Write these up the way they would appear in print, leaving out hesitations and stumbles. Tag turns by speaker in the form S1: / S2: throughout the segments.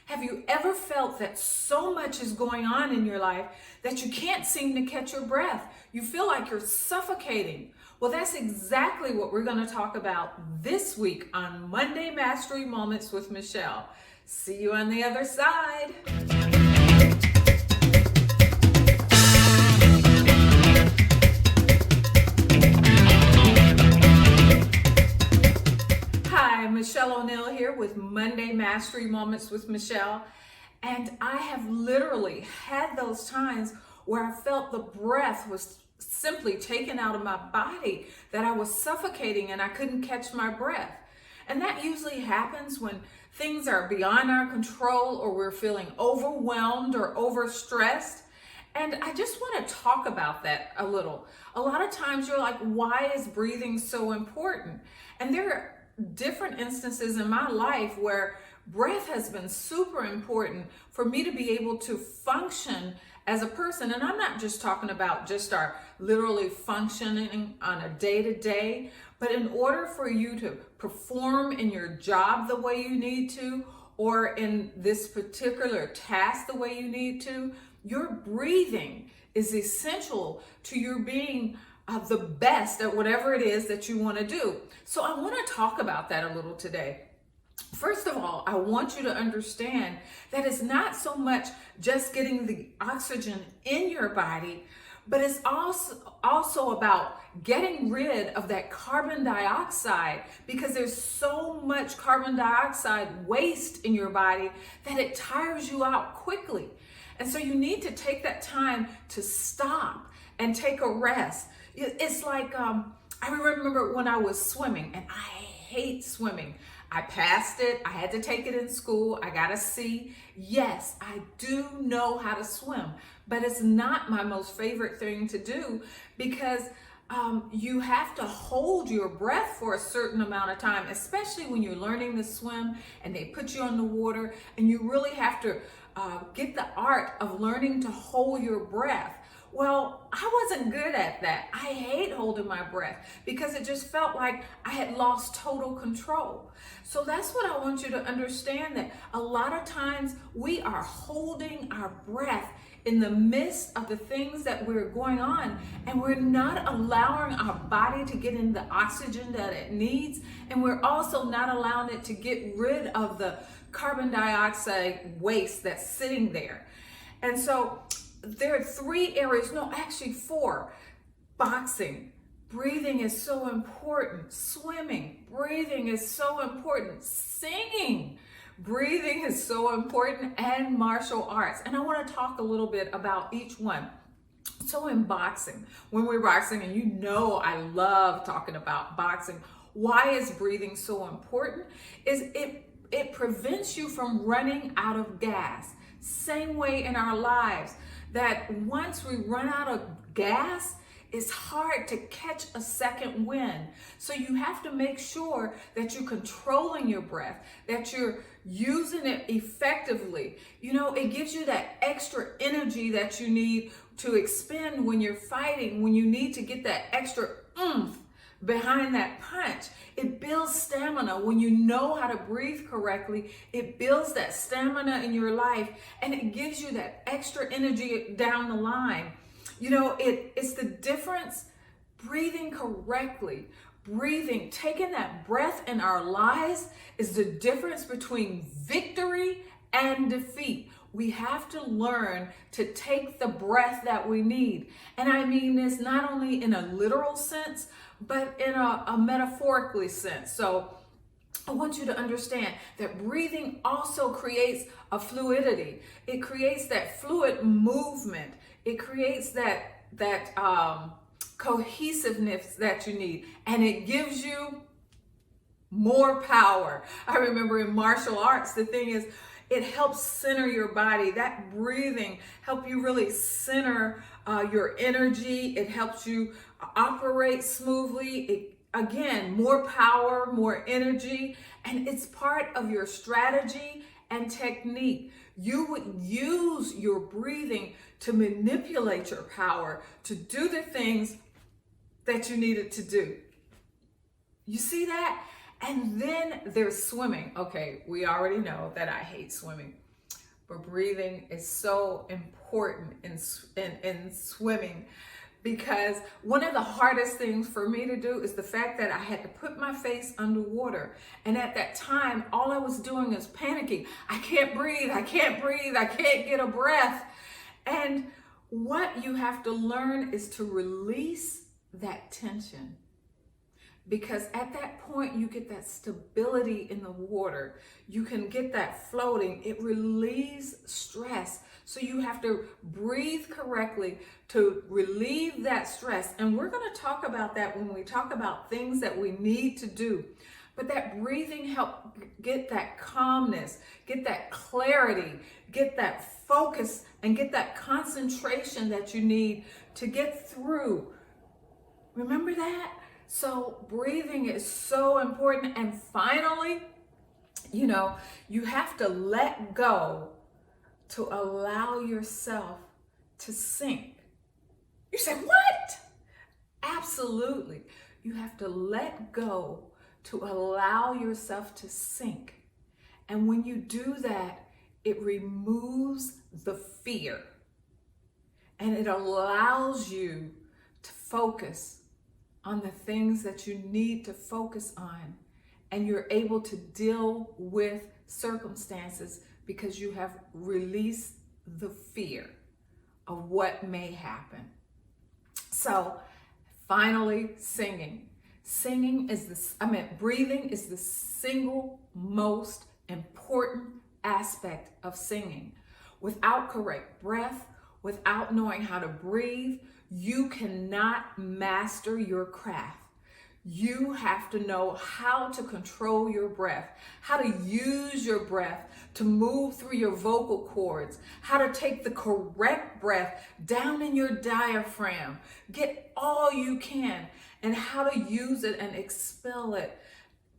S1: Have you ever felt that so much is going on in your life that you can't seem to catch your breath? You feel like you're suffocating. Well, that's exactly what we're going to talk about this week on Monday Mastery Moments with Mischelle. See you on the other side. Hi, Mischelle O'Neill here with Monday Mastery Moments with Mischelle. And I have literally had those times where I felt the breath was simply taken out of my body, that I was suffocating and I couldn't catch my breath. And that usually happens when things are beyond our control or we're feeling overwhelmed or overstressed. And I just want to talk about that a little. A lot of times you're like, why is breathing so important? And there are different instances in my life where breath has been super important for me to be able to function as a person. And I'm not just talking about just our literally functioning on a day-to-day, but in order for you to perform in your job the way you need to, or in this particular task the way you need to, your breathing is essential to your being the best at whatever it is that you want to do. So I want to talk about that a little today. First of all, I want you to understand that it's not so much just getting the oxygen in your body, but it's also about getting rid of that carbon dioxide, because there's so much carbon dioxide waste in your body that it tires you out quickly. And so you need to take that time to stop and take a rest. It's like, I remember when I was swimming, and I hate swimming. I passed it. I had to take it in school. I got a C. Yes, I do know how to swim, but it's not my most favorite thing to do, because you have to hold your breath for a certain amount of time, especially when you're learning to swim and they put you on the water, and you really have to get the art of learning to hold your breath. Well, I wasn't good at that. I hate holding my breath because it just felt like I had lost total control. So that's what I want you to understand, that a lot of times we are holding our breath in the midst of the things that we're going on, and we're not allowing our body to get in the oxygen that it needs, and we're also not allowing it to get rid of the carbon dioxide waste that's sitting there. And so there are 3 areas, no, actually 4. Boxing, breathing is so important. Swimming, breathing is so important. Singing, breathing is so important. And martial arts. And I want to talk a little bit about each one. So in boxing, when we're boxing, and you know I love talking about boxing, why is breathing so important? Is it prevents you from running out of gas. Same way in our lives, that once we run out of gas, it's hard to catch a second wind. So you have to make sure that you're controlling your breath, that you're using it effectively. You know, it gives you that extra energy that you need to expend when you're fighting, when you need to get that extra oomph behind that punch. It builds stamina. When you know how to breathe correctly, it builds that stamina in your life, and it gives you that extra energy down the line. You know, it's the difference. Breathing correctly, taking that breath in our lives is the difference between victory and defeat. We have to learn to take the breath that we need. And I mean this not only in a literal sense, but in a metaphorically sense. So I want you to understand that breathing also creates a fluidity. It creates that fluid movement. It creates that cohesiveness that you need. And it gives you more power. I remember in martial arts, the thing is, it helps center your body. That breathing helps you really center your energy. It helps you operate smoothly. Again, more power, more energy, and it's part of your strategy and technique. You would use your breathing to manipulate your power, to do the things that you needed to do. You see that? And then there's swimming. Okay, we already know that I hate swimming. but breathing is so important in swimming, because one of the hardest things for me to do is the fact that I had to put my face underwater. And at that time, all I was doing is panicking. I can't breathe, I can't breathe, I can't get a breath. And what you have to learn is to release that tension. Because at that point, you get that stability in the water. You can get that floating. It relieves stress. So you have to breathe correctly to relieve that stress. And we're going to talk about that when we talk about things that we need to do. But that breathing helps get that calmness, get that clarity, get that focus, and get that concentration that you need to get through. Remember that? So breathing is so important. And finally, you have to let go to allow yourself to sink. You say, what? Absolutely. You have to let go to allow yourself to sink. And when you do that, it removes the fear. And it allows you to focus on the things that you need to focus on, and you're able to deal with circumstances because you have released the fear of what may happen. So finally, breathing is the single most important aspect of singing. Without correct breath, without knowing how to breathe, you cannot master your craft. You have to know how to control your breath, how to use your breath to move through your vocal cords, how to take the correct breath down in your diaphragm, get all you can, and how to use it and expel it,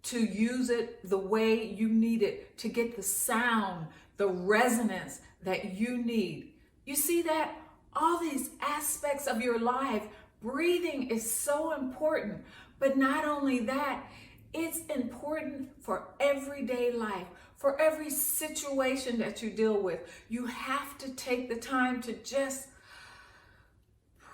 S1: to use it the way you need it, to get the sound, the resonance that you need. You see that? All these aspects of your life, breathing is so important. But not only that, it's important for everyday life, for every situation that you deal with. You have to take the time to just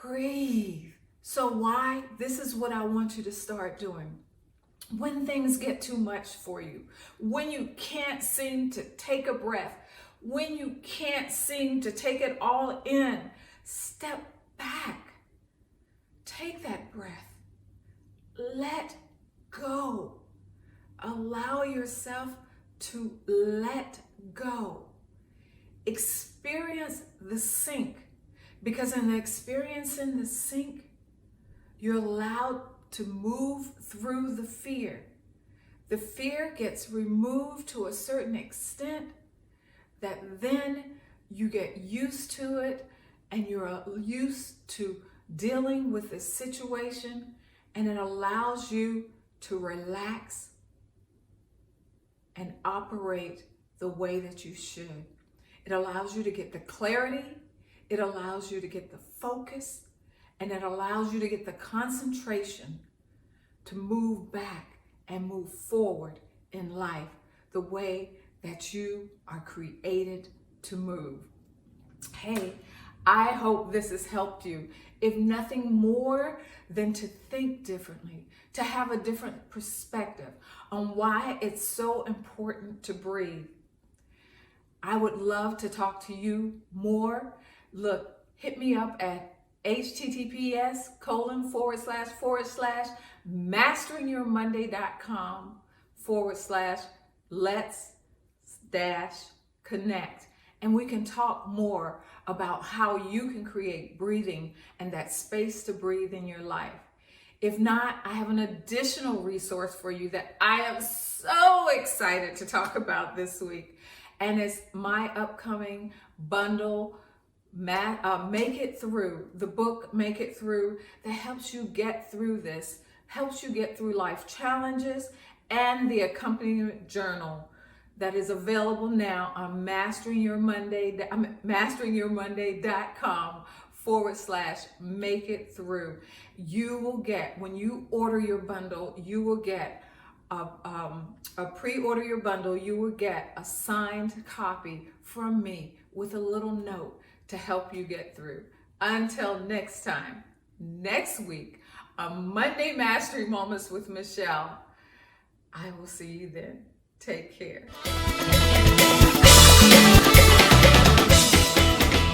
S1: breathe. So why? This is what I want you to start doing. When things get too much for you, when you can't seem to take a breath, when you can't seem to take it all in, step back. Take that breath. Let go. Allow yourself to let go. Experience the sink, because in experiencing the sink, you're allowed to move through the fear. The fear gets removed to a certain extent that then you get used to it, and you're used to dealing with the situation, and it allows you to relax and operate the way that you should. It allows you to get the clarity, it allows you to get the focus, and it allows you to get the concentration to move back and move forward in life the way that you are created to move. Hey, I hope this has helped you, if nothing more than to think differently, to have a different perspective on why it's so important to breathe. I would love to talk to you more. Look, hit me up at https://masteringyourmonday.com/let's-connect. And we can talk more about how you can create breathing and that space to breathe in your life. If not, I have an additional resource for you that I am so excited to talk about this week. And it's my upcoming bundle, Make It Through, the book Make It Through, that helps you get through this, helps you get through life challenges, and the accompanying journal that is available now on masteringyourmonday.com/make it through. You will get, when you order your bundle, you will get pre-order your bundle, you will get a signed copy from me with a little note to help you get through. Until next time, next week, on Monday Mastery Moments with Mischelle. I will see you then. Take care.